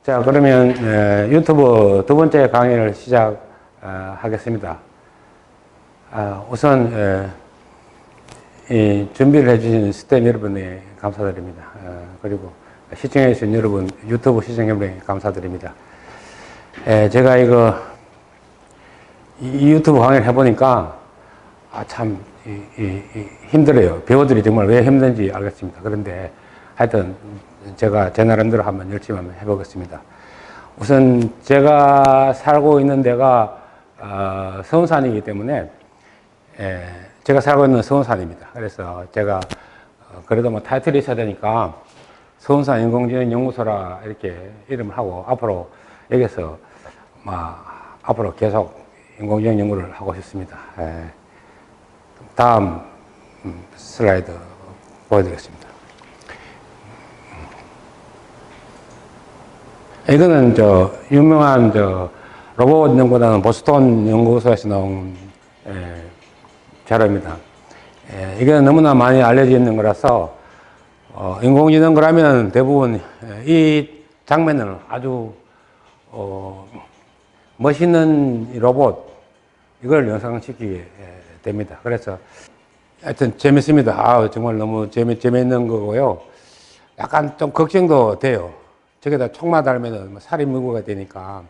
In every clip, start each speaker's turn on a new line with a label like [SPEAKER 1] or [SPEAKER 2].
[SPEAKER 1] 자, 그러면 유튜브 두 번째 강의를 시작하겠습니다. 우선 이 준비를 해주신 스태프 여러분에 감사드립니다. 그리고 시청해주신 여러분, 유튜브 시청 여러분에 감사드립니다. 제가 이 유튜브 강의를 해보니까 참 힘들어요. 배우들이 정말 왜 힘든지 알겠습니다. 그런데 하여튼 제가 제 나름대로 한번 열심히 한번 해보겠습니다. 우선 제가 살고 있는 데가 서운산이기 때문에 제가 살고 있는 서운산입니다. 그래서 제가 그래도 뭐 타이틀이 있어야 되니까 서운산 인공지능연구소라 이렇게 이름을 하고 앞으로 여기서 앞으로 계속 인공지능 연구를 하고 싶습니다. 다음 슬라이드 보여드리겠습니다. 이거는 유명한 로봇 연구단 보스턴 연구소에서 나온 자료입니다. 이게 너무나 많이 알려져 있는 거라서 인공지능 그러면 대부분 이 장면을 아주 멋있는 로봇 이걸 연상시키게 됩니다. 그래서 하여튼 재밌습니다. 정말 너무 재밌는 거고요. 약간 좀 걱정도 돼요. 저기다 총만 달면은 살인 무고가 되니까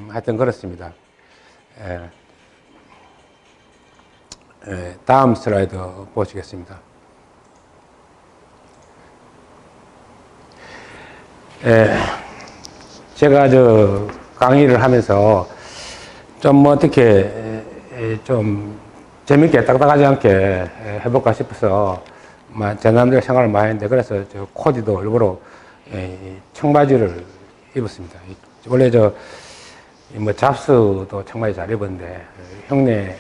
[SPEAKER 1] 하여튼 그렇습니다. 다음 슬라이드 보시겠습니다. 제가 강의를 하면서 좀 어떻게 좀 재밌게 딱딱하지 않게 해볼까 싶어서 제 나름대로 생각을 많이 했는데, 그래서 코디도 일부러 청바지를 입었습니다. 원래 잡스도 청바지 잘 입었는데 흉내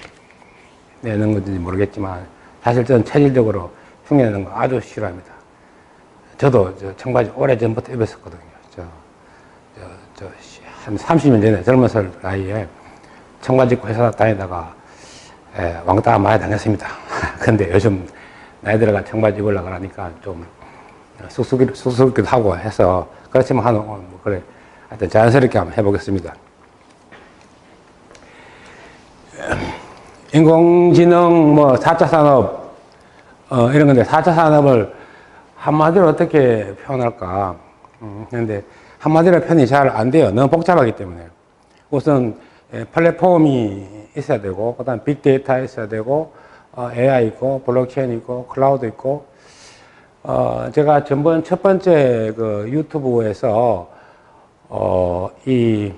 [SPEAKER 1] 내는 건지 모르겠지만 사실 저는 체질적으로 흉내 내는 거 아주 싫어합니다. 저도 청바지 오래전부터 입었었거든요. 한 30년 전에 젊었을 나이에 청바지 입고 회사 다니다가 왕따 많이 당했습니다. 근데 요즘 나이 들어가 청바지 입으려고 하니까 좀 쑥스럽기도 하고 해서, 그렇지만 그래, 하여튼 자연스럽게 한번 해보겠습니다. 인공지능, 4차 산업, 이런 건데, 4차 산업을 한마디로 어떻게 표현할까? 그런데 한마디로 표현이 잘 안 돼요. 너무 복잡하기 때문에. 우선, 플랫폼이 있어야 되고, 그 다음 빅데이터 있어야 되고, AI 있고, 블록체인 있고, 클라우드 있고, 제가 첫 번째 유튜브에서, 이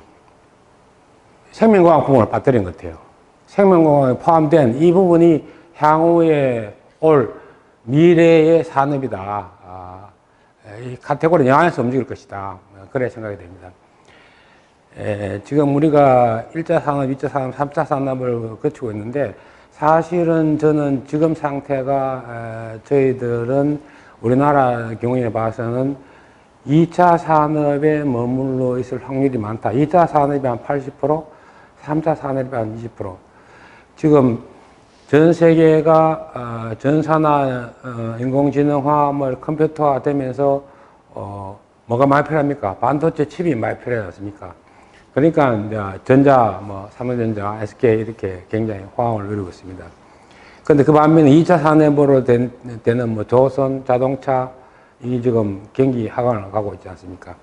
[SPEAKER 1] 생명공학 부분을 빠뜨린 것 같아요. 생명공학에 포함된 이 부분이 향후에 올 미래의 산업이다. 이 카테고리 영안에서 움직일 것이다. 그래 생각이 됩니다. 지금 우리가 1차 산업, 2차 산업, 3차 산업을 거치고 있는데, 사실은 저는 지금 상태가 저희들은 우리나라 경우에 봐서는 2차 산업에 머물러 있을 확률이 많다. 2차 산업이 한 80%, 3차 산업이 한 20%. 지금 전 세계가 전산화, 인공지능화, 컴퓨터화 되면서 뭐가 많이 필요합니까? 반도체 칩이 많이 필요하지 않습니까? 그러니까 이제 전자, 삼성전자, SK 이렇게 굉장히 호황을 누리고 있습니다. 그런데 그 반면에 2차 산업으로 되는 조선, 자동차, 이 지금 경기 하강을 가고 있지 않습니까?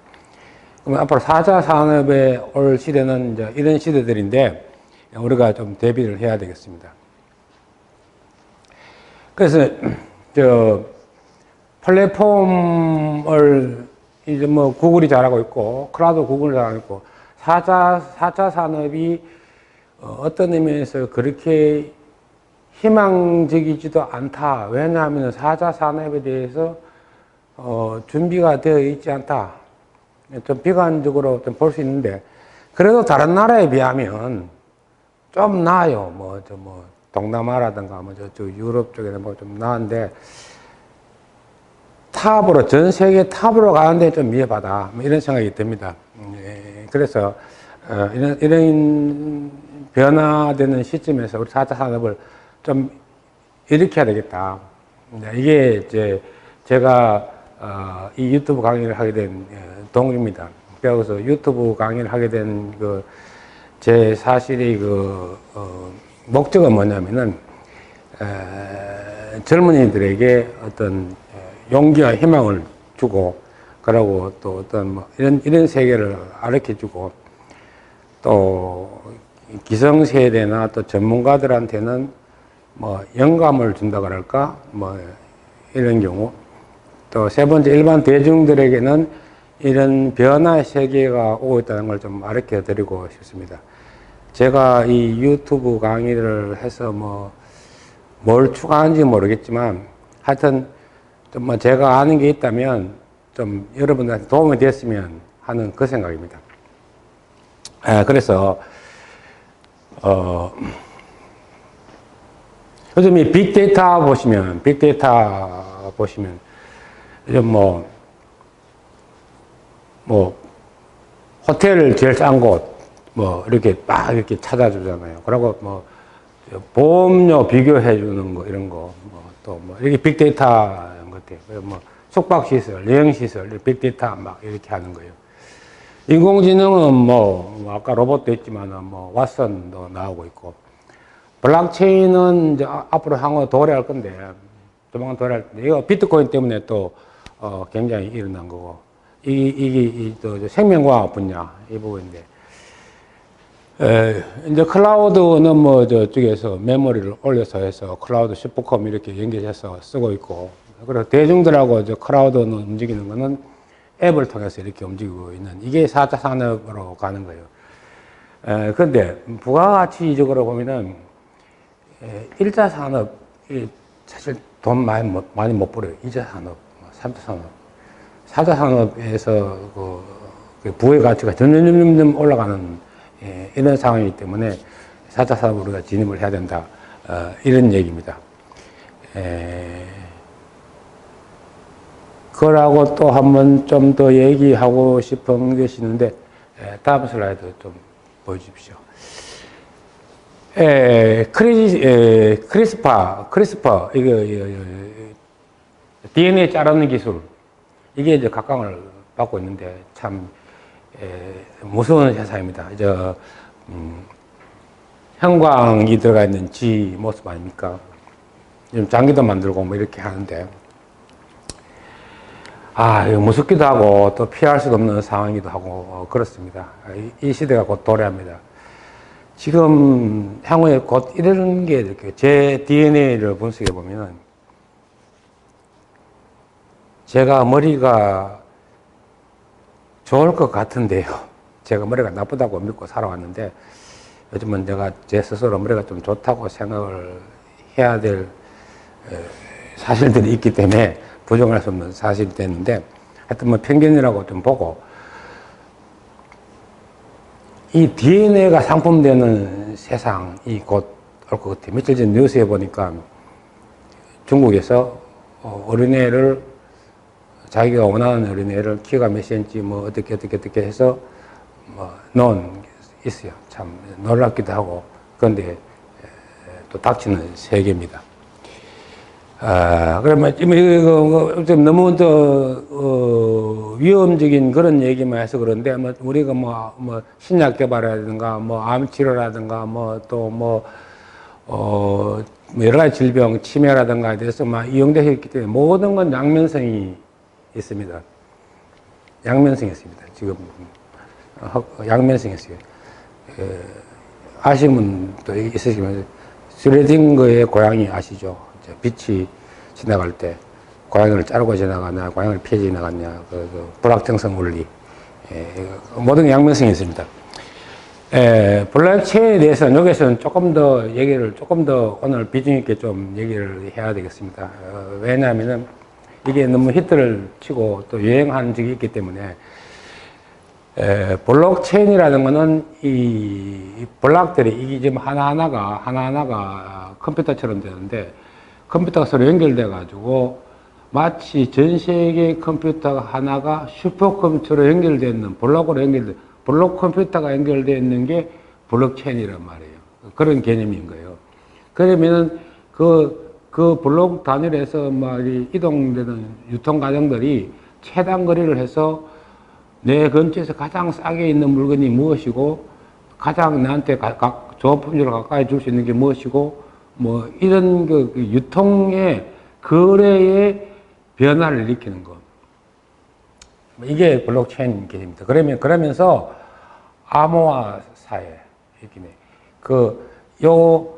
[SPEAKER 1] 그럼 앞으로 4차 산업에 올 시대는 이제 이런 시대들인데, 우리가 좀 대비를 해야 되겠습니다. 그래서, 플랫폼을 이제 구글이 잘하고 있고, 클라우드 구글이 잘하고 있고, 4차 산업이 어떤 의미에서 그렇게 희망적이지도 않다. 왜냐하면 4차 산업에 대해서 준비가 되어 있지 않다. 좀 비관적으로 좀 볼 수 있는데, 그래도 다른 나라에 비하면 좀 나아요. 동남아라든가, 유럽 쪽에는 좀 나은데, 탑으로, 전 세계 탑으로 가는데 좀 위험하다. 이런 생각이 듭니다. 그래서, 이런 변화되는 시점에서 우리 4차 산업을 좀 일으켜야 되겠다. 이게 제가 이 유튜브 강의를 하게 된 동기입니다. 배워서 유튜브 강의를 하게 된 제 사실의 목적은 뭐냐면은, 젊은이들에게 어떤 용기와 희망을 주고, 그러고 또 어떤 이런 세계를 가르쳐 주고, 또 기성세대나 또 전문가들한테는 영감을 준다 그럴까? 이런 경우. 또 세 번째, 일반 대중들에게는 이런 변화의 세계가 오고 있다는 걸 좀 가르쳐 드리고 싶습니다. 제가 이 유튜브 강의를 해서 뭘 추가하는지 모르겠지만, 하여튼 좀 제가 아는 게 있다면 좀 여러분들한테 도움이 됐으면 하는 그 생각입니다. 그래서, 요즘 이 빅데이터 보시면, 요즘 호텔 제일 싼 곳, 이렇게 막 이렇게 찾아주잖아요. 그리고 보험료 비교해주는 거, 이런 거, 이렇게 빅데이터인 것 같아요. 숙박시설, 여행시설, 빅데이터 막 이렇게 하는 거예요. 인공지능은 아까 로봇도 있지만, 왓슨도 나오고 있고, 블록체인은 이제 앞으로 향후 도래할 건데, 조만간 도래할 텐데, 이거 비트코인 때문에 또, 굉장히 일어난 거고, 이게 또 생명과학 분야, 이 부분인데, 이제 클라우드는 저쪽에서 메모리를 올려서 해서 클라우드 슈퍼컴 이렇게 연결해서 쓰고 있고, 그리고 대중들하고 클라우드는 움직이는 거는 앱을 통해서 이렇게 움직이고 있는, 이게 4차 산업으로 가는 거예요. 그런데 부가가치적으로 보면은 1차 산업이 사실 돈 많이 못 벌어요. 2차 산업, 3차 산업. 4차 산업에서 그 부의 가치가 점점 올라가는 이런 상황이기 때문에 4차 산업으로 우리가 진입을 해야 된다. 이런 얘기입니다. 그러고 또 한번 좀 더 얘기하고 싶은 것이 있는데, 다음 슬라이드 좀 보여주십시오. 크리스파, DNA 자르는 기술, 이게 이제 각광을 받고 있는데, 참, 무서운 세상입니다. 형광이 들어가 있는 쥐 모습 아닙니까? 좀 장기도 만들고 이렇게 하는데, 이거 무섭기도 하고, 또 피할 수도 없는 상황이기도 하고, 그렇습니다. 이 시대가 곧 도래합니다. 지금 향후에 곧 이런 게 이렇게 제 DNA를 분석해 보면은, 제가 머리가 좋을 것 같은데요. 제가 머리가 나쁘다고 믿고 살아왔는데, 요즘은 내가 제 스스로 머리가 좀 좋다고 생각을 해야 될 사실들이 있기 때문에 부정할 수 없는 사실이 됐는데, 하여튼 편견이라고 좀 보고, 이 DNA가 상품되는 세상이 곧 올 것 같아요. 며칠 전 뉴스에 보니까 중국에서 어린애를, 자기가 원하는 어린애를 키가 몇 cm 어떻게 해서 넣은 게 있어요. 참 놀랍기도 하고, 그런데 또 닥치는 세계입니다. 그러면 좀 너무 위험적인 그런 얘기만 해서 그런데, 우리가 신약 개발이라든가, 암 치료라든가, 여러 가지 질병, 치매라든가에 대해서 이용되어 있기 때문에 모든 건 양면성이 있습니다. 양면성이 있습니다. 지금, 양면성이 있어요. 아시는 분도 있으시면, 슈레딩거의 고양이 아시죠? 빛이 지나갈 때 고양이를 자르고 지나가냐, 고양이를 피해 지나갔냐, 불확정성 원리, 모든 게 양면성이 있습니다. 블록체인에 대해서는 여기서는 조금 더 오늘 비중 있게 좀 얘기를 해야 되겠습니다. 왜냐하면은 이게 너무 히트를 치고 또 유행한 적이 있기 때문에, 블록체인이라는 거는 이 블록들이 이게 지금 하나하나가 컴퓨터처럼 되는데, 컴퓨터가 서로 연결돼 가지고 마치 전 세계 컴퓨터 하나가 슈퍼컴퓨터로 연결되어 있는, 블록 컴퓨터가 연결되어 있는 게 블록체인이란 말이에요. 그런 개념인 거예요. 그러면은 그 블록 단위에서 이동되는 유통 과정들이 최단 거리를 해서 내 근처에서 가장 싸게 있는 물건이 무엇이고, 가장 나한테 좋은 품질을 가까이 줄 수 있는 게 무엇이고, 뭐, 이런 그 유통의, 거래의 변화를 일으키는 것. 이게 블록체인 개념입니다. 그러면서 암호화 사회, 요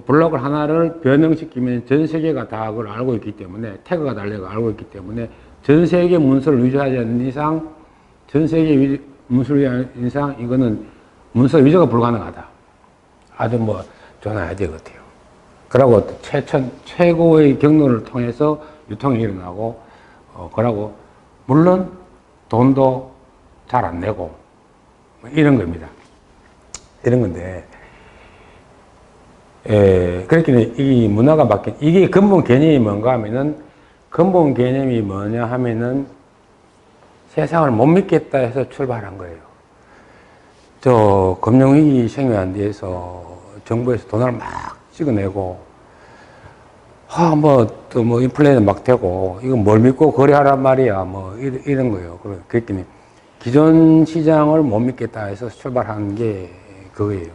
[SPEAKER 1] 블록을 하나를 변형시키면 전 세계가 다 그걸 알고 있기 때문에, 태그가 달려가 알고 있기 때문에, 전 세계 문서를 위조하지 않는 이상, 전 세계 문서를 위한 이상, 이거는 문서 위조가 불가능하다. 아주 뭐, 좋은 아이디어 같아요. 그러고 최고의 경로를 통해서 유통이 일어나고, 그러고, 물론 돈도 잘 안 내고, 뭐 이런 겁니다. 이런 건데, 그렇게 이 문화가 바뀐, 이게 근본 개념이 뭔가 하면은, 근본 개념이 뭐냐 하면은, 세상을 못 믿겠다 해서 출발한 거예요. 금융위기 생겨난 뒤에서 정부에서 돈을 막 찍어내고, 또 인플레이는 막 되고, 이거 뭘 믿고 거래하란 말이야. 뭐, 이런 거예요. 그랬더니, 기존 시장을 못 믿겠다 해서 출발한 게 그거예요.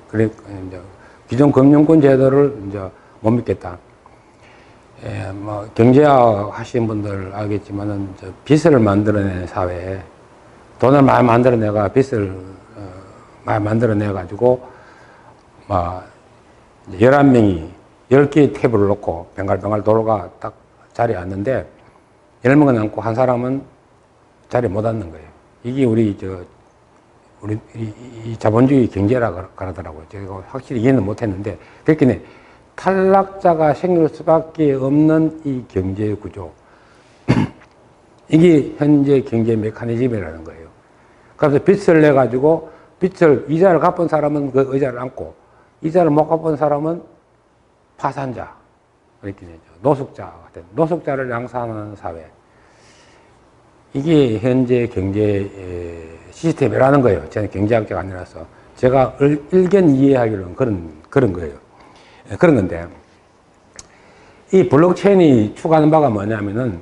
[SPEAKER 1] 그래, 이제, 기존 금융권 제도를 이제 못 믿겠다. 뭐, 경제학 하시는 분들 알겠지만은, 빚을 만들어내는 사회에 돈을 많이 만들어내가 빚을 많이 만들어내가지고, 막, 11명이 10개의 탭을 놓고 뱅갈뱅갈 돌아가 딱 자리에 앉는데 10명은 앉고 한 사람은 자리에 못 앉는 거예요. 이게 우리 이 자본주의 경제라 그러더라고요. 제가 확실히 이해는 못 했는데, 그렇게 탈락자가 생길 수밖에 없는 이 경제 구조. 이게 현재 경제 메커니즘이라는 거예요. 그래서 빚을 내가지고 이자를 갚은 사람은 그 의자를 안고, 이자를 못 갚은 사람은 파산자, 이렇게 되죠. 노숙자를 양산하는 사회. 이게 현재 경제 시스템이라는 거예요. 저는 경제학자가 아니라서. 제가 일견 이해하기로는 그런 거예요. 그런 건데, 이 블록체인이 추구하는 바가 뭐냐면은,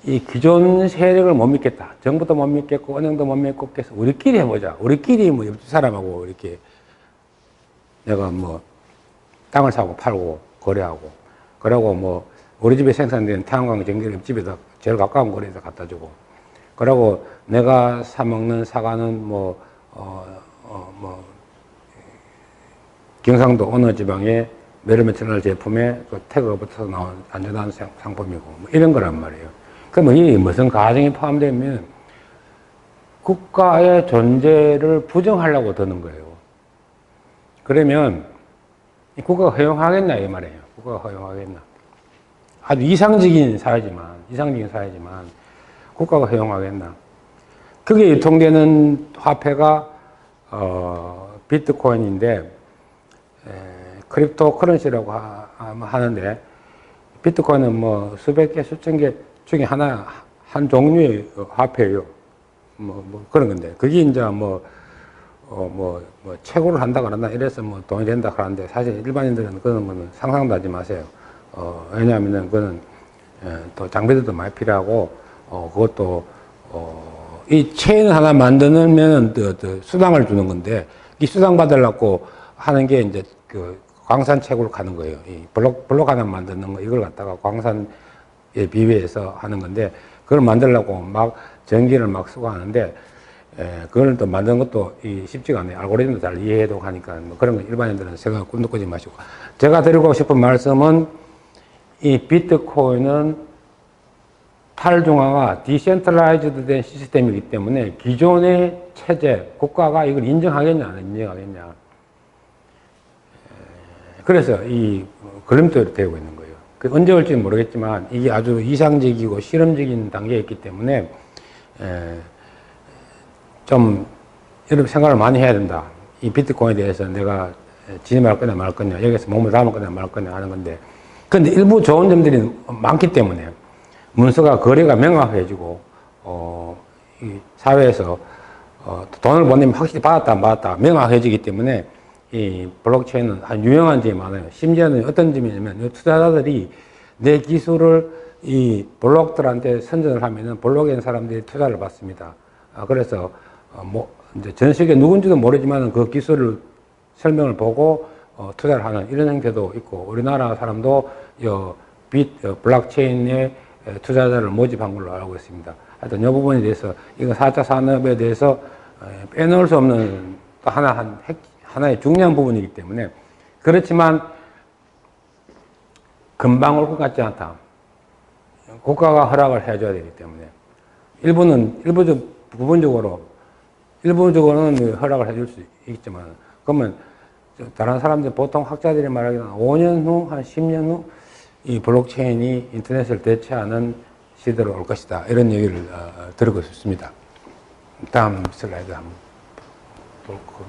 [SPEAKER 1] 이 기존 세력을 못 믿겠다. 정부도 못 믿겠고, 은행도 못 믿고, 그래서 우리끼리 해보자. 우리끼리 뭐 옆집 사람하고 이렇게 내가 뭐 땅을 사고 팔고 거래하고, 그러고 뭐 우리 집에 생산된 태양광 전기를 옆집에다 제일 가까운 거리에다 갖다 주고, 그러고 내가 사먹는 사과는 뭐 경상도 어느 지방에 메르메트널 제품에 그 태그가 붙어서 나온 안전한 상품이고, 뭐 이런 거란 말이에요. 그러면 이 무슨 가정이 포함되면 국가의 존재를 부정하려고 드는 거예요. 그러면 국가가 허용하겠나 이 말이에요. 국가가 허용하겠나. 아주 이상적인 사회지만 국가가 허용하겠나. 그게 유통되는 화폐가 비트코인인데, 크립토 커런시라고 하는데, 비트코인은 뭐 수백 개, 수천 개 중에 한 종류의 화폐예요. 뭐 그런 건데, 그게 이제 채굴을 한다 그러나 이래서 뭐 돈이 된다 그러는데, 사실 일반인들은 그런 거는 상상도 하지 마세요. 왜냐하면은 그거는 또 장비들도 많이 필요하고, 그것도 이 체인 하나 만드는 수당을 주는 건데, 이 수당 받으려고 하는 게 이제 그 광산 채굴 가는 거예요. 이 블록 하나 만드는 거, 이걸 갖다가 광산에 비비해서 하는 건데, 그걸 만들려고 막 전기를 막 쓰고 하는데, 그걸 또 만드는 것도 쉽지가 않아요. 알고리즘도 잘 이해해도 하니까, 뭐 그런 거 일반인들은 생각 꿈도 꾸지 마시고. 제가 드리고 싶은 말씀은, 이 비트코인은 탈중앙화, 디센트럴라이즈드 된 시스템이기 때문에 기존의 체제, 국가가 이걸 인정하겠냐, 안 인정하겠냐. 그래서 이 걸림돌이 되고 있는 거예요. 언제 올지는 모르겠지만, 이게 아주 이상적이고 실험적인 단계에 있기 때문에, 좀 여러분 생각을 많이 해야 된다. 이 비트코인에 대해서 내가 진입할 거냐 말 거냐, 여기서 몸을 담을 거냐 말 거냐 하는 건데, 근데 일부 좋은 점들이 많기 때문에 문서가 거래가 명확해지고, 이 사회에서 돈을 보내면 확실히 받았다 안 받았다 명확해지기 때문에 이 블록체인은 아주 유용한 점이 많아요. 심지어는 어떤 점이냐면, 투자자들이 내 기술을 이 블록들한테 선전을 하면은 블록에 있는 사람들이 투자를 받습니다. 그래서 이제 전 세계 누군지도 모르지만 그 기술을 설명을 보고 투자를 하는 이런 형태도 있고, 우리나라 사람도 블록체인에 투자자를 모집한 걸로 알고 있습니다. 하여튼 이 부분에 대해서 이거 4차 산업에 대해서 빼놓을 수 없는 또 하나의 중요한 부분이기 때문에, 그렇지만 금방 올 것 같지 않다. 국가가 허락을 해줘야 되기 때문에 부분적으로는 허락을 해줄 수 있지만, 그러면 다른 사람들 보통 학자들이 말하기는 5년 후, 한 10년 후 이 블록체인이 인터넷을 대체하는 시대로 올 것이다. 이런 얘기를 들고 싶습니다. 다음 슬라이드 한번 볼까요?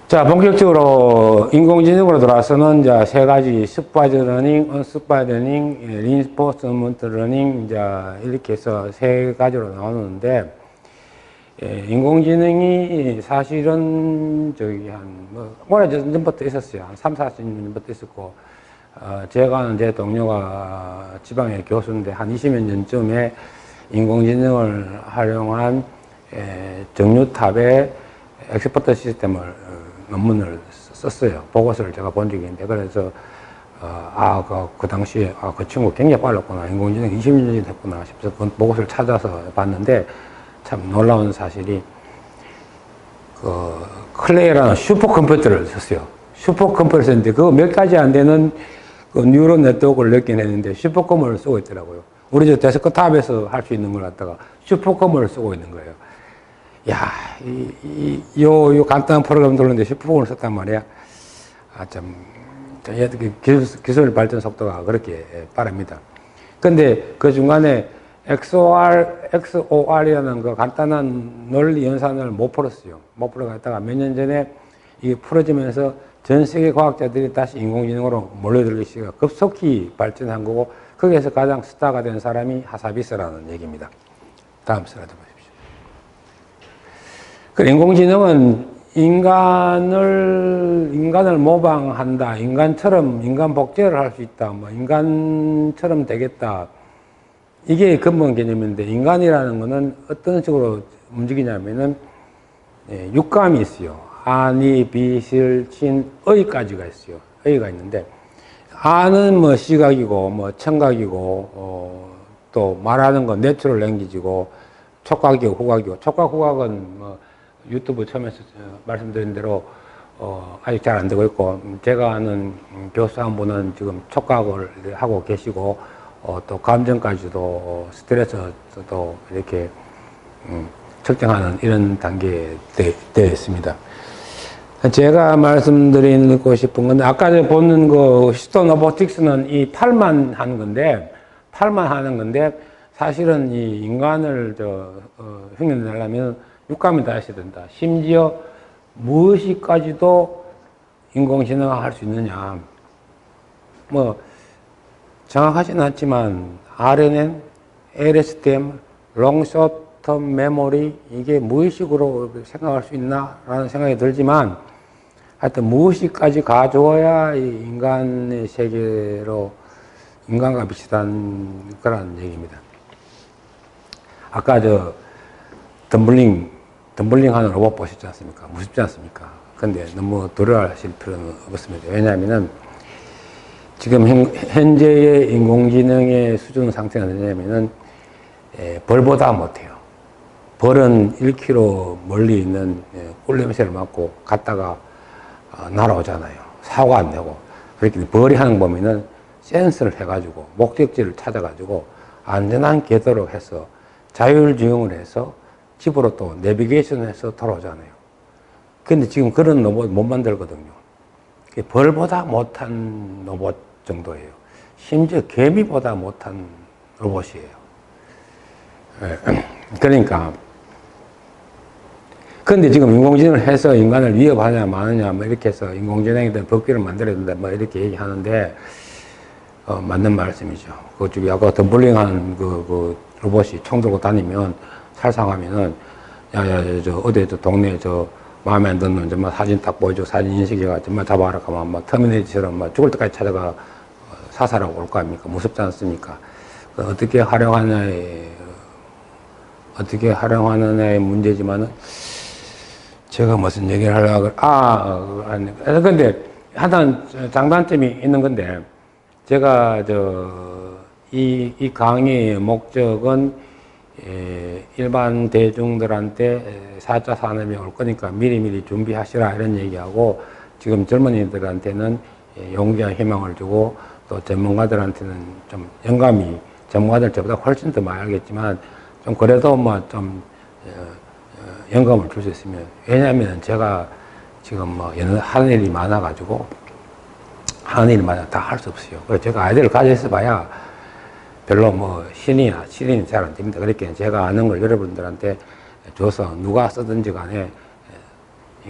[SPEAKER 1] 자, 본격적으로 인공지능으로 들어와서는 이제 세 가지 슈퍼바이저 러닝, 언슈퍼바이저 러닝, 리인포스먼트 러닝, 이제 이렇게 해서 세 가지로 나오는데, 인공지능이 사실은 오래전부터 있었어요. 한 3, 40년 전부터 있었고, 제가 아는 제 동료가 지방의 교수인데 한 20여 년쯤에 인공지능을 활용한 정유탑의 엑스퍼트 시스템을 논문을 썼어요. 보고서를 제가 본 적이 있는데, 그래서 그 당시에 그 친구 굉장히 빨랐구나, 인공지능 20년이 됐구나 싶어서 그 보고서를 찾아서 봤는데, 참 놀라운 사실이 클레이라는 슈퍼컴퓨터를 썼어요. 슈퍼컴퓨터를 썼는데 그거 몇 가지 안 되는 그 뉴런 네트워크를 넣긴 했는데 슈퍼컴퓨터를 쓰고 있더라고요. 우리 저 데스크탑에서 할 수 있는 걸 갖다가 슈퍼컴퓨터를 쓰고 있는 거예요. 야, 요 간단한 프로그램 돌렸는데 슈퍼컴퓨터를 썼단 말이야. 기술 발전 속도가 그렇게 빠릅니다. 근데 그 중간에 XOR이라는 그 간단한 논리 연산을 못 풀었어요. 못 풀어갔다가 몇 년 전에 이게 풀어지면서 전 세계 과학자들이 다시 인공지능으로 몰려들기 시작해 급속히 발전한 거고, 거기에서 가장 스타가 된 사람이 하사비스라는 얘기입니다. 다음 슬라이드 보십시오. 그 인공지능은 인간을 모방한다, 인간 복제를 할 수 있다, 인간처럼 되겠다. 이게 근본 개념인데, 인간이라는 거는 어떤 식으로 움직이냐면은, 육감이 있어요. 아니, 비실, 친, 의까지가 있어요. 의가 있는데, 아는 시각이고, 청각이고, 또 말하는 건 내추럴 랭귀지고, 촉각이고, 후각이고, 촉각, 후각은 유튜브 처음에 말씀드린 대로, 아직 잘 안 되고 있고, 제가 아는 교수 한 분은 지금 촉각을 하고 계시고, 또 감정까지도 스트레스도 이렇게 측정하는 이런 단계에 되어 있습니다. 제가 말씀드리고 싶은 건, 아까 보는 그 히스톤 로보틱스는 이 팔만 하는 건데, 사실은 이 인간을 흉내내려면 육감이 다 있어야 된다. 심지어 무의식까지도 인공지능화 할 수 있느냐. 정확하지는 않지만 RNN, LSTM, 롱숏텀 메모리, 이게 무의식으로 생각할 수 있나? 라는 생각이 들지만, 하여튼 무의식까지 가져야 인간의 세계로 인간과 비슷한 그런 얘기입니다. 아까 덤블링 하는 로봇 보셨지 않습니까? 무섭지 않습니까? 근데 너무 두려워하실 필요는 없습니다. 왜냐하면은 지금 현재의 인공지능의 수준 상태가 되냐면은 벌보다 못해요. 벌은 1km 멀리 있는 꿀냄새를 맡고 갔다가 날아오잖아요. 사고가 안 되고. 그렇게 벌이 하는 거 보면은 센서를 해가지고 목적지를 찾아가지고 안전한 궤도로 해서 자율주행을 해서 집으로 또 내비게이션을 해서 돌아오잖아요. 근데 지금 그런 로봇 못 만들거든요. 벌보다 못한 로봇 정도예요. 심지어 개미보다 못한 로봇이에요. 그러니까 근데 지금 인공지능을 해서 인간을 위협하냐 마느냐 이렇게 해서 인공지능에 대한 법규를 만들어야 된다 이렇게 얘기하는데 맞는 말씀이죠. 그쪽에 아까 덤블링한 그 로봇이 총 들고 다니면 살상하면은 어디 동네에 마음에 안 드는 정말 사진 딱 보여줘, 사진 인식해가 정말 잡아라 가면 터미네이터처럼 죽을 때까지 찾아가 사살하고 올 거 아닙니까? 무섭지 않습니까? 어떻게 활용하느냐의 문제지만은, 제가 무슨 얘기를 하려고, 근데, 하나 장단점이 있는 건데, 제가, 이 강의의 목적은, 일반 대중들한테 4차 산업이 올 거니까 미리미리 준비하시라, 이런 얘기하고, 지금 젊은이들한테는 용기와 희망을 주고, 또 전문가들한테는 좀 영감이, 전문가들 저보다 훨씬 더 많이 알겠지만, 좀 그래도 뭐 좀 영감을 줄 수 있으면, 왜냐하면 제가 지금 뭐 하는 일이 많아가지고 다 할 수 없어요. 그래서 제가 아이디어를 가져 있어 봐야 별로 뭐 실현이 잘 안 됩니다. 그렇게 제가 아는 걸 여러분들한테 줘서 누가 쓰든지 간에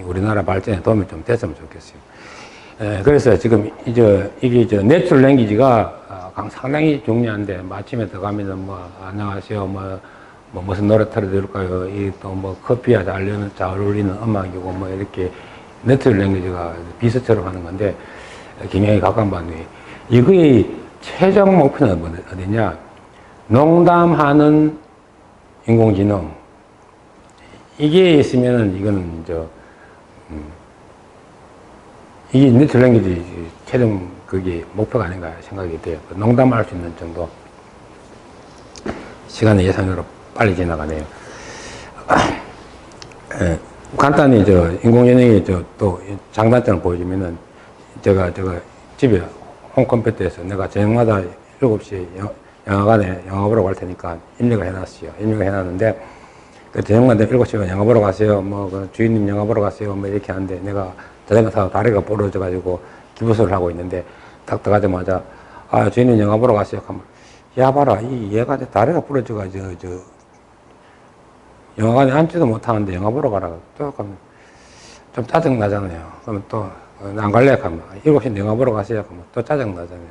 [SPEAKER 1] 우리나라 발전에 도움이 좀 됐으면 좋겠어요. 그래서 지금 이게 내추럴 랭귀지가 상당히 중요한데, 아침에 들어가면은 뭐 안녕하세요, 뭐 무슨 노래 틀어드릴까요? 이 또 뭐 커피와 잘 어울리는 음악이고, 뭐 이렇게 내추럴 랭귀지가 비서처럼 하는 건데, 굉장히 가까운 반응이. 이거의 최종 목표는 어디냐? 농담하는 인공지능. 이게 있으면은 이거는 이게 내추럴 랭귀지 최종 그게 목표가 아닌가 생각이 돼요. 농담할 수 있는 정도. 시간의 예상으로 빨리 지나가네요. 간단히 인공지능이 또 장단점을 보여주면은, 제가 집에 홈컴퓨터에서 내가 저녁마다 7시에 영화관에 영화 보러 갈 테니까 입력을 해놨어요. 입력을 해놨는데, 그 저녁마다 7시에 영화 보러 가세요. 그 주인님 영화 보러 가세요. 뭐 이렇게 하는데, 내가 자전거 타고 다리가 부러져가지고 기부스를 하고 있는데, 딱 들어가자마자, 주인님 영화 보러 가세요. 하면, 야, 봐라. 얘가 다리가 부러져가지고, 영화관에 앉지도 못하는데 영화 보러 가라고. 또 가면 좀 짜증나잖아요. 그러면 또, 안 갈래? 하면, 7시에 영화 보러 가세요. 하면 또 짜증나잖아요.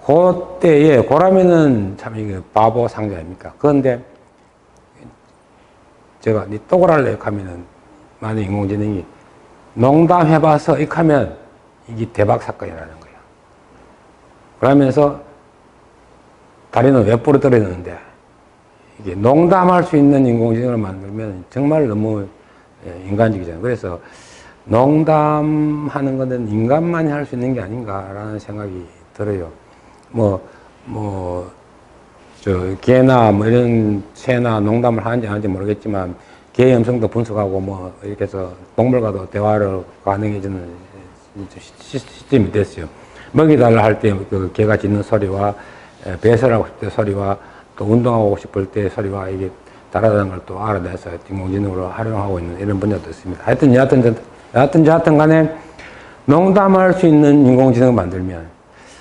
[SPEAKER 1] 그때에, 그러면은 참 이게 바보 상자 아닙니까? 그런데, 제가, 니 또 그럴래? 하면은, 만약 인공지능이 농담해봐서 하면 이게 대박 사건이라는 거예요. 그러면서, 다리는 왜 부러뜨리는데, 이게 농담할 수 있는 인공지능을 만들면 정말 너무 인간적이잖아요. 그래서 농담하는 것은 인간만이 할 수 있는 게 아닌가라는 생각이 들어요. 개나 이런 새나 농담을 하는지 안 하는지 모르겠지만, 개의 음성도 분석하고 이렇게 해서 동물과도 대화를 가능해지는 시스템이 됐어요. 먹이달라 할 때 그 개가 짖는 소리와, 배설하고 싶을 때 소리와, 또 운동하고 싶을 때 소리와 이게 다르다는 걸 또 알아내서 인공지능으로 활용하고 있는 이런 분야도 있습니다. 하여튼 여하튼 간에 농담할 수 있는 인공지능을 만들면,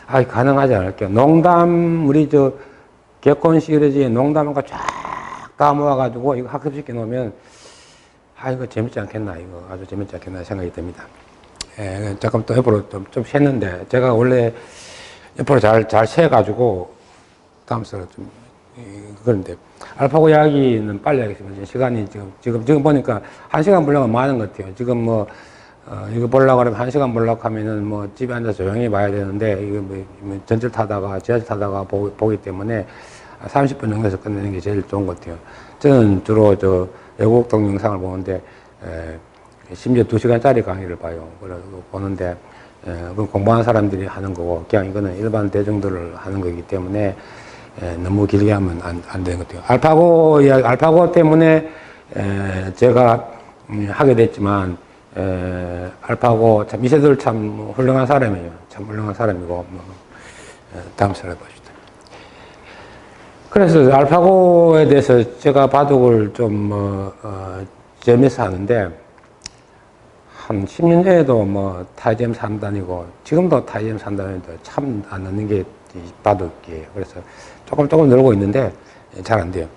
[SPEAKER 1] 가능하지 않을게요. 우리 개콘 시리즈에 농담한 거 쫙 다 모아가지고 이거 학습시켜 놓으면, 이거 재밌지 않겠나, 이거 아주 재밌지 않겠나 생각이 듭니다. 잠깐 또 옆으로 좀 샜는데, 제가 원래 옆으로 잘 세가지고, 다음 슬라이드 그런데, 알파고 이야기는 빨리 하겠습니다. 시간이 지금 보니까 1시간 보려면 많은 것 같아요. 지금 이거 보려고 하면 1시간 보려고 하면은 집에 앉아서 조용히 봐야 되는데, 이거 전철 타다가, 지하철 타다가 보기 때문에 30분 정도에서 끝내는 게 제일 좋은 것 같아요. 저는 주로 외국 동영상을 보는데, 심지어 2시간짜리 강의를 봐요. 그래서 보는데, 그건 공부하는 사람들이 하는 거고, 그냥 이거는 일반 대중들을 하는 거기 때문에, 너무 길게 하면 안 되는 것 같아요. 알파고 때문에, 제가 하게 됐지만, 알파고 참, 이세돌 참 훌륭한 사람이에요. 참 훌륭한 사람이고, 다음 슬라이드 봅시다. 그래서 알파고에 대해서 제가 바둑을 좀, 재미있어 하는데, 한 10년 전에도 타이점 3단이고, 지금도 타이점 3단인데 참 안 넣는 게 바둑이에요. 그래서 조금 늘고 있는데 잘 안 돼요.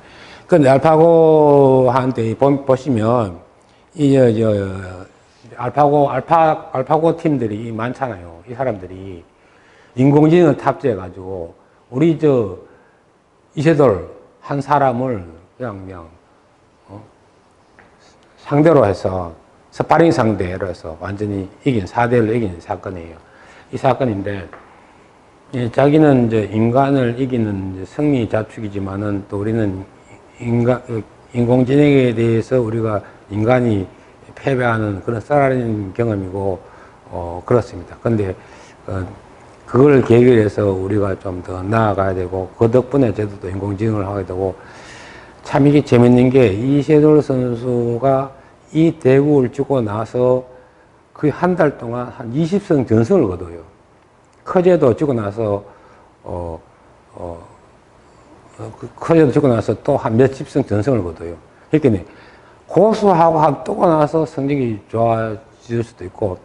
[SPEAKER 1] 근데 알파고한테 보시면, 알파고 팀들이 많잖아요. 이 사람들이 인공지능을 탑재해가지고, 우리 이세돌 한 사람을 그냥 상대로 해서, 스파링 상대로 해서 완전히 4대1로 이긴 사건이에요. 이 사건인데, 예, 자기는 이제 인간을 이기는 이제 승리 자축이지만은 또 우리는 인공지능에 대해서 우리가 인간이 패배하는 그런 썰어진 경험이고, 그렇습니다. 근데, 그걸 계기로 해서 우리가 좀 더 나아가야 되고, 그 덕분에 저도 또 인공지능을 하게 되고, 참 이게 재밌는 게 이세돌 선수가 이 대국을 찍고 나서 거의 한 달 동안 한 20승 전승을 거둬요. 커제도 찍고 나서, 커제도 찍고 나서 또 한 몇십 승 전승을 거둬요. 그러니까 고수하고 한 뜨고 나서 성적이 좋아질 수도 있고,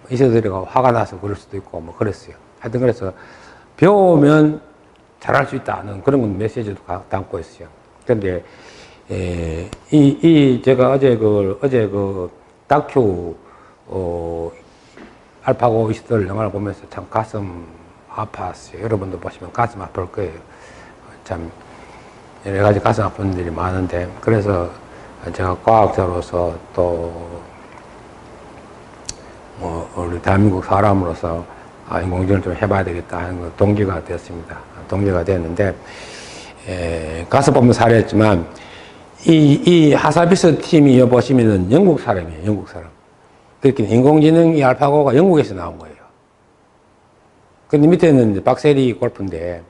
[SPEAKER 1] 이세돌이가 화가 나서 그럴 수도 있고, 뭐 그랬어요. 하여튼 그래서 배우면 잘할 수 있다는 그런 메시지도 담고 있어요. 근데, 제가 어제 그 다큐, 알파고 이세돌 영화를 보면서 참 가슴 아팠어요. 여러분도 보시면 가슴 아플 거예요. 참, 여러 가지 가슴 아픈 일이 많은데, 그래서 제가 과학자로서 또, 우리 대한민국 사람으로서 인공지능을 좀 해봐야 되겠다 하는 거 동기가 됐습니다. 동기가 됐는데, 가서 보면 살했지만, 이 하사비스 팀이 보시면은 영국 사람이에요, 영국 사람. 그렇게 인공지능 이 알파고가 영국에서 나온 거예요. 근데 밑에는 박세리 골프인데,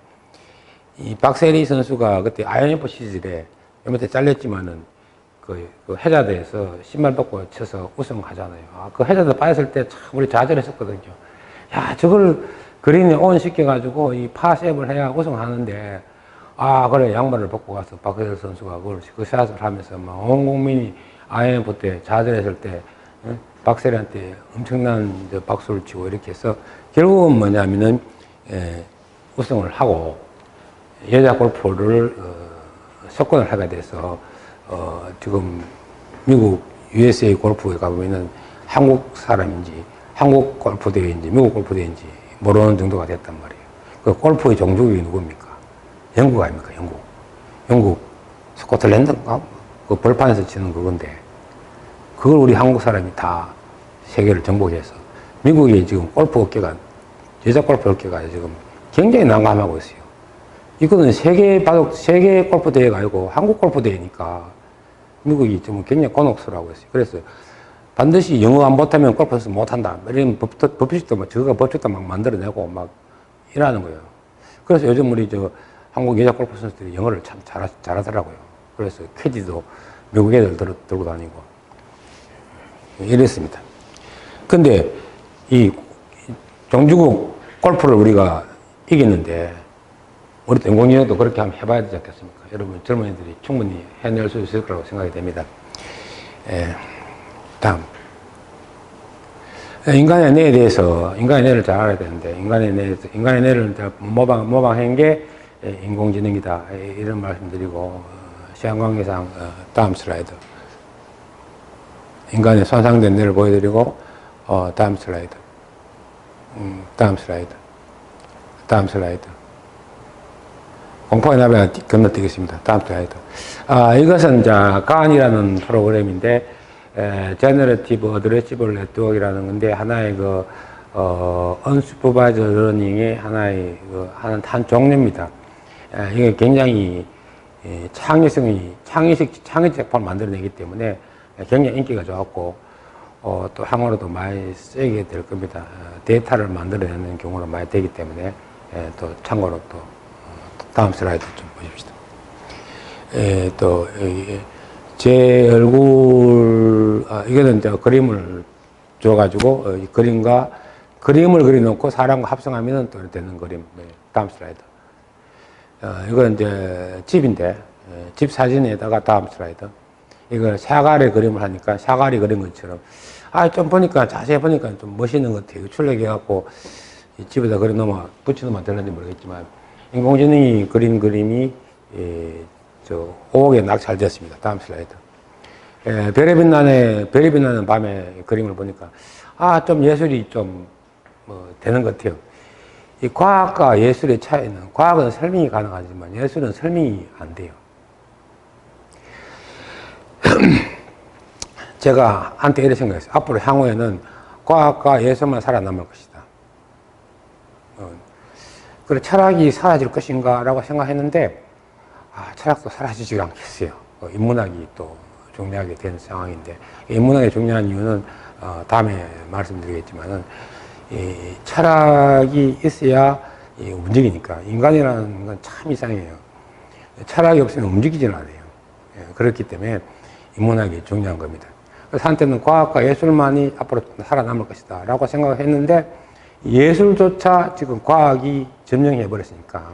[SPEAKER 1] 이 박세리 선수가 그때 IMF 시절에 밑에 잘렸지만은 그 해자대에서 신발 벗고 쳐서 우승하잖아요. 그 해자대 빠졌을 때 참 우리 좌절했었거든요. 야, 저걸 그린에 온 시켜가지고 이 파셉을 해야 우승하는데, 그래, 양말을 벗고 가서 박세리 선수가 그 샷을 하면서 막 온 국민이 IMF 때 좌절했을 때, 박세리한테 엄청난 박수를 치고 이렇게 해서 결국은 뭐냐면은, 우승을 하고 여자 골프를, 석권을 하게 돼서, 지금 미국 USA 골프에 가보면은 한국 사람인지 한국 골프대회인지 미국 골프대회인지 모르는 정도가 됐단 말이에요. 그 골프의 종족이 누굽니까? 영국 아닙니까? 영국 스코틀랜드인가? 그 벌판에서 치는 그건데, 그걸 우리 한국 사람이 다 세계를 정복해서 미국이 지금 골프 업계가, 여자 골프 업계가 지금 굉장히 난감하고 있어요. 이거는 세계 골프 대회가 아니고 한국 골프 대회니까 미국이 좀 굉장히 곤혹스러워하고 있어요. 그래서 반드시 영어 안 못하면 골프 선수 못한다, 이런 법칙도 막 저가 법칙도 막 만들어내고 막 이러는 거예요. 그래서 요즘 우리 한국 여자 골프 선수들이 영어를 참 잘하더라고요. 그래서 캐디도 미국 애들 들고 다니고 이랬습니다. 근데 이 종주국 골프를 우리가 이겼는데, 우리 인공지능도 그렇게 한번 해봐야 되지 않겠습니까? 여러분 젊은이들이 충분히 해낼 수 있을 거라고 생각이 됩니다. 다음, 인간의 뇌에 대해서, 인간의 뇌를 잘 알아야 되는데, 인간의 뇌를 모방한 게 인공지능이다, 이런 말씀드리고, 시간 관계상 다음 슬라이드, 인간의 손상된 뇌를 보여드리고, 다음 슬라이드, 다음 슬라이드. 공포의 나비가 건너뛰겠습니다. 다음 슬라이드. 이것은 간이라는 프로그램인데, Generative Addressable Network이라는 건데, 하나의 Unsupervised Learning의 하나의 한 종류입니다. 이게 굉장히 창의적 제품을 만들어내기 때문에 굉장히 인기가 좋았고, 또 향후로도 많이 쓰이게 될 겁니다. 데이터를 만들어내는 경우로 많이 되기 때문에, 또 참고로 또 다음 슬라이드 좀 보십시다. 제 얼굴, 이거는 그림을 줘가지고, 그림을 그려놓고 사람과 합성하면 또 되는 그림. 다음 슬라이드. 이건 이제 집인데, 집 사진에다가 다음 슬라이드. 이걸 사과리 그림을 하니까 사과리 그린 것처럼, 좀 보니까, 자세히 보니까 좀 멋있는 것 같아요. 출력해갖고 집에다 그려놓으면, 붙여놓으면 되는지 모르겠지만, 인공지능이 그린 그림이, 5억에 낙찰됐습니다. 다음 슬라이드. 별이 빛나는 밤에 그림을 보니까, 좀 예술이 좀, 되는 것 같아요. 이 과학과 예술의 차이는, 과학은 설명이 가능하지만 예술은 설명이 안 돼요. 제가 한때 이렇게 생각했어요. 앞으로 향후에는 과학과 예술만 살아남을 것이다. 그래, 철학이 사라질 것인가 라고 생각했는데, 철학도 사라지지 않겠어요. 인문학이 또 중요하게 되는 상황인데, 인문학이 중요한 이유는, 다음에 말씀드리겠지만은, 이 철학이 있어야 움직이니까. 인간이라는 건 참 이상해요. 철학이 없으면 움직이지는 않아요. 그렇기 때문에 인문학이 중요한 겁니다. 그래서 한때는 과학과 예술만이 앞으로 살아남을 것이다 라고 생각을 했는데, 예술조차 지금 과학이 점령해 버렸으니까,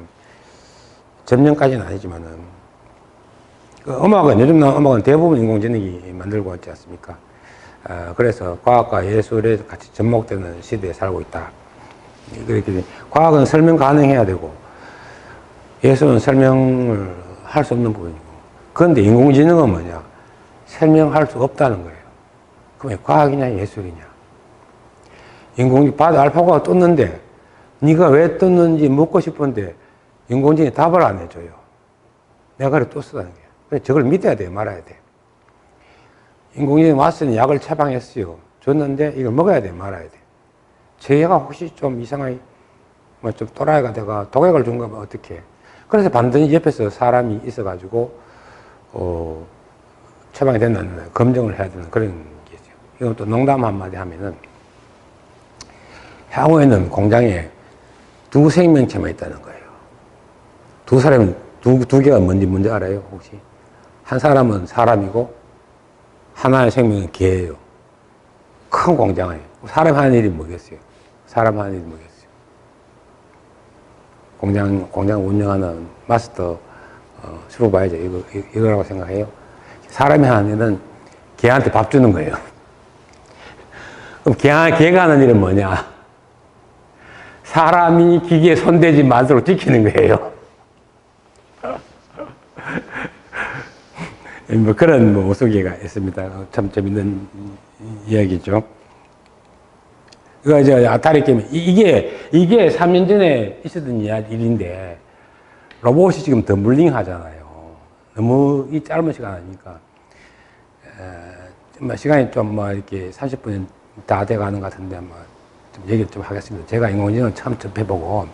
[SPEAKER 1] 점령까지는 아니지만은, 요즘 나온 음악은 대부분 인공지능이 만들고 있지 않습니까? 그래서 과학과 예술에 같이 접목되는 시대에 살고 있다. 그렇게 과학은 설명 가능해야 되고, 예술은 설명을 할 수 없는 부분이고, 그런데 인공지능은 뭐냐? 설명할 수 없다는 거예요. 그럼 과학이냐 예술이냐? 바다 알파고가 떴는데 네가 왜 떴는지 묻고 싶은데 인공지능이 답을 안 해줘요. 내가 그래 떴다는 거예요. 그래서 저걸 믿어야 돼요, 말아야 돼. 인공지능이 왔으니 약을 처방했어요. 줬는데 이걸 먹어야 돼, 말아야 돼. 제 애가 혹시 좀 이상하게 좀 또라이가 돼가 독약을 준 거면 어떡해. 그래서 반드시 옆에서 사람이 있어가지고 처방이 된다는 검증을 해야 되는 그런 게 있어요. 이건 또 농담 한마디 하면은, 향후에는 공장에 두 생명체만 있다는 거예요. 두 사람은 두 개가 뭔지 알아요, 혹시? 한 사람은 사람이고 하나의 생명은 개예요. 큰 공장에. 사람 하는 일이 뭐겠어요? 사람 하는 일이 뭐겠어요? 공장 운영하는 마스터, 슈퍼바이저, 이거라고 생각해요. 사람이 하는 일은 개한테 밥 주는 거예요. 그럼 개가 하는 일은 뭐냐? 사람이 기계에 손대지 말도록 지키는 거예요. 뭐 그런 오수기가 있습니다. 참 재밌는 이야기죠. 이제 아타리 게임, 이게 3년 전에 있었던 일인데, 로봇이 지금 덤블링 하잖아요. 너무 이 짧은 시간 아니니까. 시간이 좀 이렇게 30분이 다 돼 가는 것 같은데, 좀 얘기를 좀 하겠습니다. 제가 인공지능을 처음 접해보고,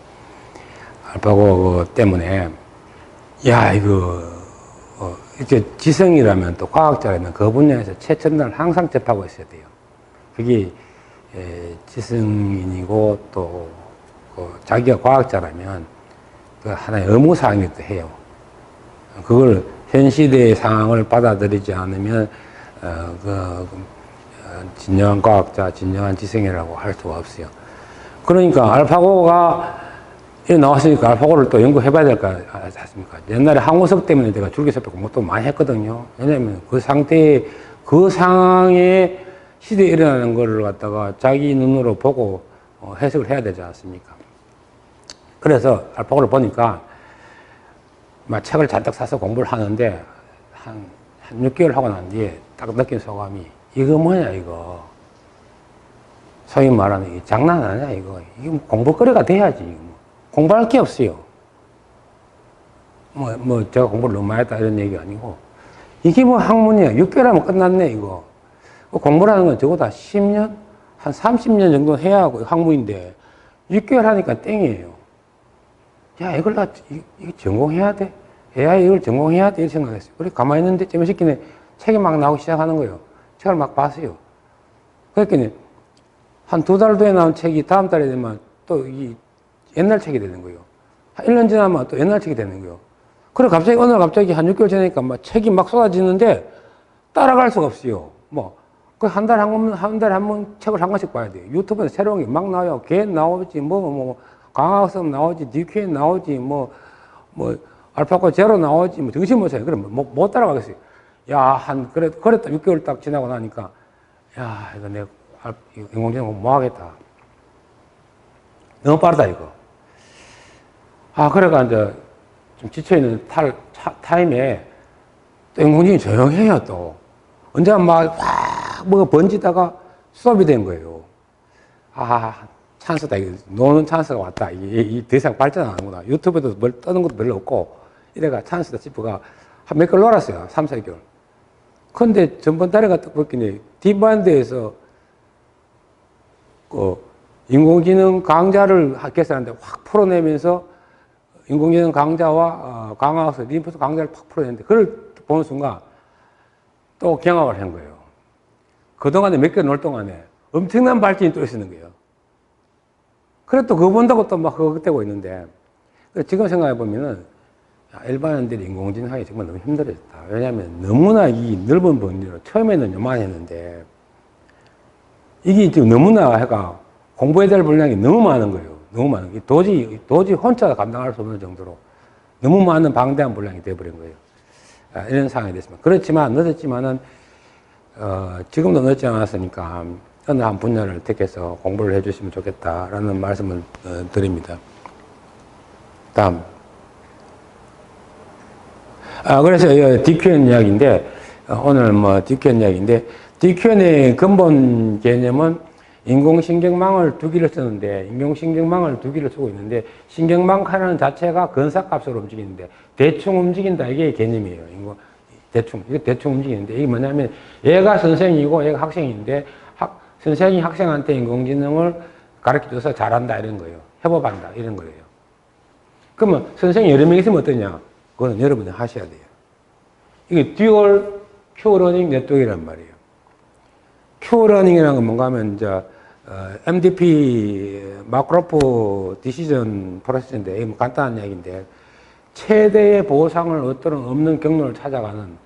[SPEAKER 1] 알파고 때문에, 이제 지성이라면 또 과학자라면 그 분야에서 최첨단을 항상 접하고 있어야 돼요. 그게 지성인이고 또 자기가 과학자라면 그 하나의 의무사항이기도 해요. 그걸 현 시대의 상황을 받아들이지 않으면 진정한 과학자, 진정한 지성이라고 할 수가 없어요. 그러니까 알파고가 나왔으니까 알파고를 또 연구해봐야 될 거 아닙니까? 옛날에 항우석 때문에 내가 줄기세포 공부도 많이 했거든요. 왜냐면 그 상황에 시대에 일어나는 거를 갖다가 자기 눈으로 보고 해석을 해야 되지 않습니까? 그래서 알파고를 보니까 막 책을 잔뜩 사서 공부를 하는데 한 6개월 하고 난 뒤에 딱 느낀 소감이, 이거 뭐냐 이거. 소위 말하는 이 장난 아니야 이거. 이거 공부거리가 돼야지. 공부할 게 없어요. 제가 공부를 너무 많이 했다 이런 얘기가 아니고, 이게 학문이야. 6개월 하면 끝났네 이거. 공부라는 건 적어도 10년? 한 30년 정도 해야 하고 학문인데 6개월 하니까 땡이에요. 야, 이거 전공해야 돼? AI 이걸 전공해야 돼? 이렇게 생각했어요. 그래, 가만히 있는데 째면시키네 책이 막 나오기 시작하는 거예요. 책을 막 봤어요. 그러니까 한 2달 뒤에 나온 책이 다음 달에 되면 또 옛날 책이 되는 거예요. 한 1년 지나면 또 옛날 책이 되는 거예요. 그래, 어느 날 갑자기 한 6개월 지나니까 막 책이 막 쏟아지는데 따라갈 수가 없어요. 한 달에 한 번 책을 한 권씩 봐야 돼요. 유튜브에 새로운 게 막 나와요. 개 나오지, 강화석 나오지, DQN 나오지, 알파고 제로 나오지, 정신 못 차려. 그래, 못 따라가겠어요. 그랬다 6개월 딱 지나고 나니까, 이거 내가 인공지능 공부 뭐 하겠다. 너무 빠르다, 이거. 그래가 이제 좀 지쳐있는 타임에 또 인공지능이 조용해요, 또. 언제 번지다가 수업이 된 거예요. 찬스다. 노는 찬스가 왔다. 이게 더 이상 발전 안 하는구나. 유튜브에도 뭘 떠는 것도 별로 없고, 이래가 찬스다 싶어가 한 몇 개월 놀았어요. 3, 4개월. 근데 전번 달에 갔다 보니까 딥마인드에서 인공지능 강좌를 학교에서한테 확 풀어내면서 인공지능 강좌와 강화학습, 림포스 강좌를 팍 풀어내는데 그걸 보는 순간 또 경악을 한 거예요. 그동안에 몇 개월 놀 동안에 엄청난 발전이 또 있었는 거예요. 그래 또 그거 본다고 또 막 그거 있는데 지금 생각해 보면은 일반인들이 인공지능 하기 정말 너무 힘들어졌다. 왜냐하면 너무나 이 넓은 범위로 처음에는 요만했는데 이게 지금 너무나 해가 공부해야 될 분량이 너무 많은 거예요. 너무 많은 게 도저히 혼자 감당할 수 없는 정도로 너무 많은 방대한 분량이 되어버린 거예요. 이런 상황이 됐습니다. 그렇지만 늦었지만은 지금도 늦지 않았으니까 어느 한 분야를 택해서 공부를 해주시면 좋겠다라는 말씀을 드립니다. 다음. 그래서 DQN 이야기인데 오늘 DQN 이야기인데 DQN의 근본 개념은 인공신경망을 두 개를 쓰는데 인공신경망을 두 개를 쓰고 있는데 신경망 하나는 자체가 근사값으로 움직이는데 대충 움직인다 이게 개념이에요. 이게 대충 움직이는데 이게 뭐냐면 얘가 선생이고 얘가 학생인데 선생이 학생한테 인공지능을 가르쳐줘서 잘한다 이런 거예요. 협업한다 이런 거예요. 그러면 선생이 여러 명 있으면 어떠냐? 그거는 여러분이 하셔야 돼요. 이게 듀얼 큐러닝 네트워크란 말이에요. 큐러닝이라는 건 뭔가 하면 이제 MDP 마크로프 디시전 프로세스인데 이게 간단한 이야기인데 최대의 보상을 얻도록 없는 경로를 찾아가는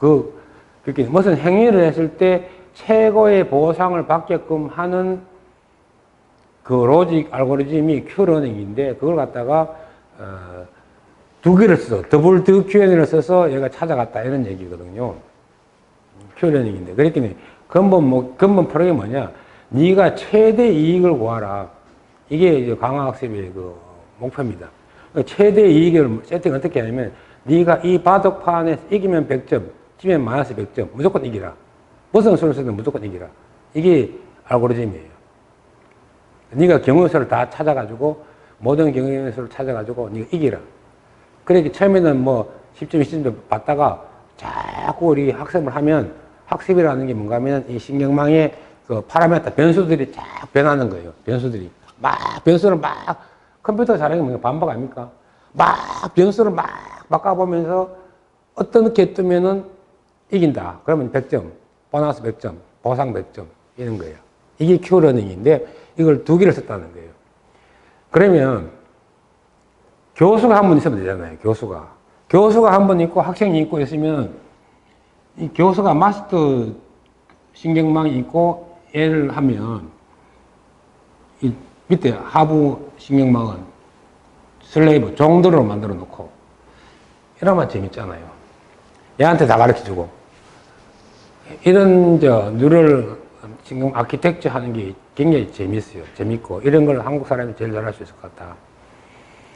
[SPEAKER 1] 그렇게 무슨 행위를 했을 때 최고의 보상을 받게끔 하는 그 로직 알고리즘이 큐러닝인데 그걸 갖다가 두 개를 써서 더블 QN을 써서 얘가 찾아갔다 이런 얘기거든요. 큐러닝인데 그랬더니 근본 프로그램이 뭐냐? 네가 최대 이익을 구하라. 이게 이제 강화학습의 그 목표입니다. 최대 이익을 세팅 어떻게 하냐면 네가 이 바둑판에서 이기면 100점, 지면 마이너스 100점, 무조건 이기라. 무슨 수를 쓰든 무조건 이기라. 이게 알고리즘이에요. 네가 경우수를 다 찾아가지고 모든 경우수를 찾아가지고 네가 이기라. 그러니까 처음에는 10점, 20점 받다가 자꾸 우리 학습을 하면 학습이라는 게 뭔가 하면 이 신경망의 그 파라미터 변수들이 쫙 변하는 거예요. 변수를 막 컴퓨터 잘하는 게 반복 아닙니까? 변수를 막 바꿔보면서 어떻게 뜨면은 이긴다. 그러면 100점, 보너스 100점, 보상 100점 이런 거예요. 이게 큐러닝인데 이걸 두 개를 썼다는 거예요. 그러면 교수가 한 분 있으면 되잖아요. 교수가 한 분 있고 학생이 있고 있으면 이 교수가 마스터 신경망이 있고 얘를 하면 이 밑에 하부 신경망은 슬레이브 종들로 만들어 놓고 이러면 재밌잖아요. 얘한테 다 가르쳐 주고 이런 뉴럴 신경 아키텍처 하는 게 굉장히 재밌고 이런 걸 한국 사람이 제일 잘할 수 있을 것 같다.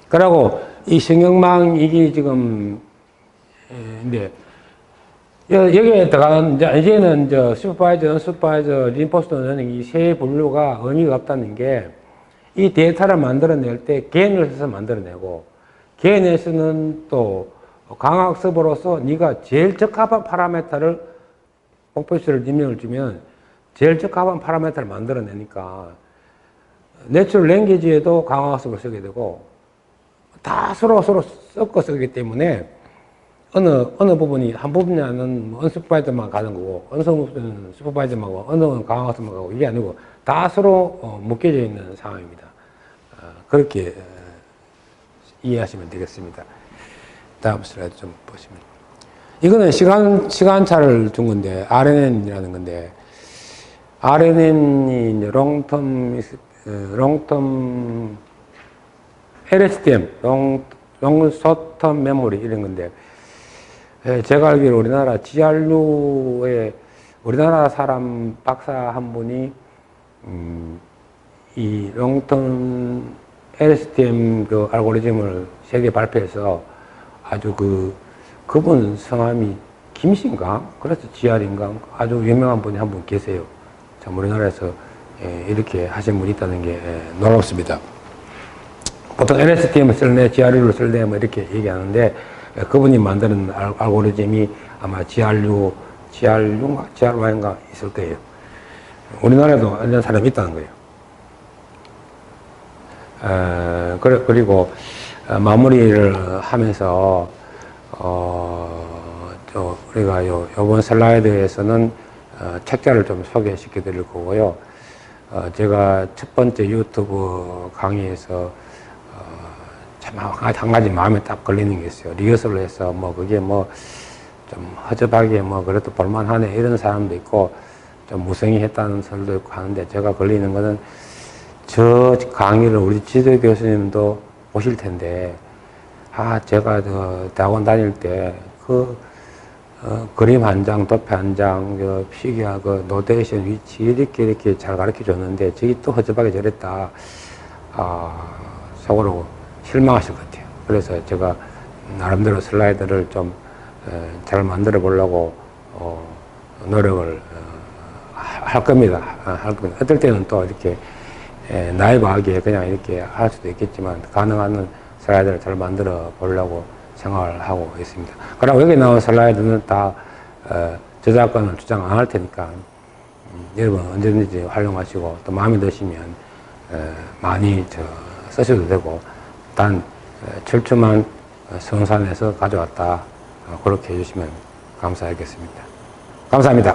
[SPEAKER 1] 그리고 이 신경망 이게 지금 근데 여기에 들어가는 이제는 슈퍼바이저, 언슈퍼바이저, 린포스터 러닝 이 세 분류가 의미가 없다는 게 이 데이터를 만들어낼 때 개인을 써서 만들어내고 개인에서는 또 강학습으로서 네가 제일 적합한 파라미터를 목표수를 임명을 주면 제일 적합한 파라미터를 만들어내니까 내추럴 랭귀지에도 강학습을 쓰게 되고 다 서로 섞어 쓰기 때문에 어느 부분이 한 부분은 언슈퍼바이저만 가는 거고 어느 부분은 슈퍼바이저만 가고 어느 강학습만 가고 이게 아니고 다 서로 묶여져 있는 상황입니다. 그렇게 이해하시면 되겠습니다. 다음 슬라이드 좀 보시면 이거는 시간차를 준 건데 RNN이라는 건데 RNN이 이제 롱텀 LSTM 롱 숏텀 메모리 이런 건데 제가 알기로 우리나라 GRU에 우리나라 사람 박사 한 분이 이 롱텀 LSTM 그 알고리즘을 세계 발표해서 아주 그분 성함이 김씨인가? 그래서 GR인가? 아주 유명한 분이 한 분 계세요. 참 우리나라에서 이렇게 하신 분이 있다는 게 놀랍습니다. 보통 LSTM을 쓸래, GRU를 쓸래, 이렇게 얘기하는데, 그분이 만드는 알고리즘이 아마 GRU인가? GRY인가 있을 거예요. 우리나라에도 이런 사람이 있다는 거예요. 그리고 마무리를 하면서 우리가 요번 슬라이드에서는 책자를 좀 소개시켜 드릴 거고요. 제가 첫 번째 유튜브 강의에서 참 한 가지 마음에 딱 걸리는 게 있어요. 리허설을 해서 그게 좀 허접하게 그래도 볼만하네 이런 사람도 있고 좀 무성의했다는 설도 있고 하는데, 제가 걸리는 거는 저 강의를 우리 지도 교수님도 보실 텐데, 제가 대학원 다닐 때 그림 한 장, 도표 한 장, 피규어 노테이션 위치 이렇게 잘 가르쳐 줬는데 저기 또 허접하게 저랬다. 속으로 실망하실 것 같아요. 그래서 제가 나름대로 슬라이드를 좀 잘 만들어 보려고 노력을 할 겁니다. 어떨 때는 또 이렇게 나이브하게 그냥 이렇게 할 수도 있겠지만, 가능한 슬라이드를 잘 만들어 보려고 생각을 하고 있습니다. 그리고 여기 나온 슬라이드는 다 저작권을 주장 안 할 테니까 여러분 언제든지 활용하시고, 또 마음에 드시면 많이 쓰셔도 되고, 단 철조만 성산에서 가져왔다, 그렇게 해주시면 감사하겠습니다. 감사합니다.